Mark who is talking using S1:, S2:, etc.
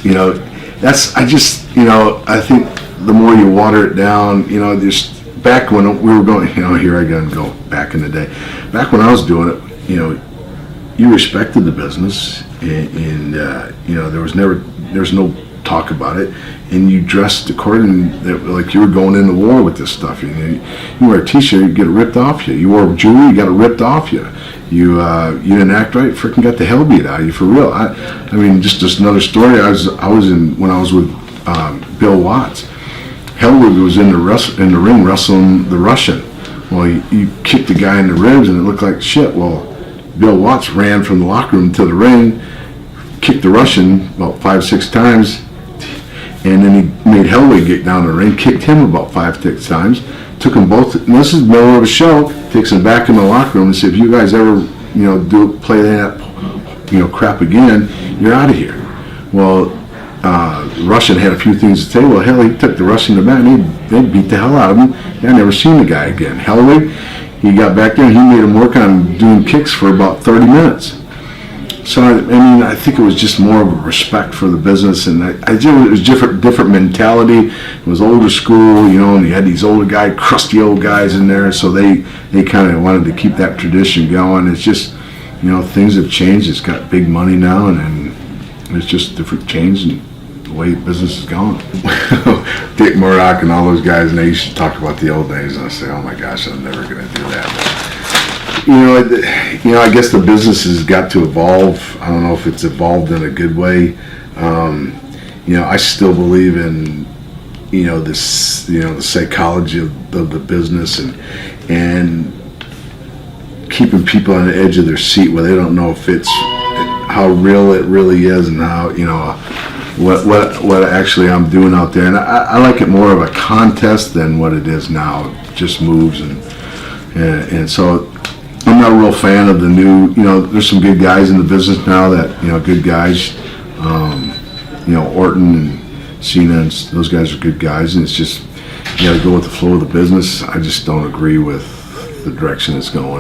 S1: I think the more you water it down, just back when we were going, here I go back in the day. Back when I was doing it, you respected the business, and there was no talk about it, and you dressed accordingly, like you were going into war with this stuff. You wear a t-shirt, you get it ripped off you. You wore jewelry, you got it ripped off you. You didn't act right, freaking got the hell beat out of you, for real. I mean, just another story. I was when I was with Bill Watts. Hellwood was in the ring wrestling the Russian. Well, you kicked the guy in the ribs and it looked like shit. Well, Bill Watts ran from the locker room to the ring, kicked the Russian about 5-6 times, and then he made Hellwood get down the ring, kicked him about 5-6 times, took them both, and this is the middle of a show, takes them back in the locker room and said, if you guys ever, play that, crap again, you're out of here. Well, Russian had a few things to say. Well, hell, he took the Russian to bat and they beat the hell out of him. I never seen the guy again. Hellwig, he got back there and he made him work on doing kicks for about 30 minutes. So, I think it was just more of a respect for the business, and I think it was different mentality. It was older school, and you had these older guys, crusty old guys in there, so they kind of wanted to keep that tradition going. It's just, things have changed. It's got big money now, and it's just different change in the way business is going. Dick Murdoch and all those guys, and they used to talk about the old days, and I say, oh my gosh, I'm never going to do that. I guess the business has got to evolve. I don't know if it's evolved in a good way. I still believe in, this, the psychology of the business and keeping people on the edge of their seat where they don't know if it's how real it really is and how, what actually I'm doing out there. And I like it more of a contest than what it is now. It just moves and so I'm not a real fan of the new, there's some good guys in the business now that, good guys, Orton and Cena, and those guys are good guys, and it's just, you got to go with the flow of the business. I just don't agree with the direction it's going in.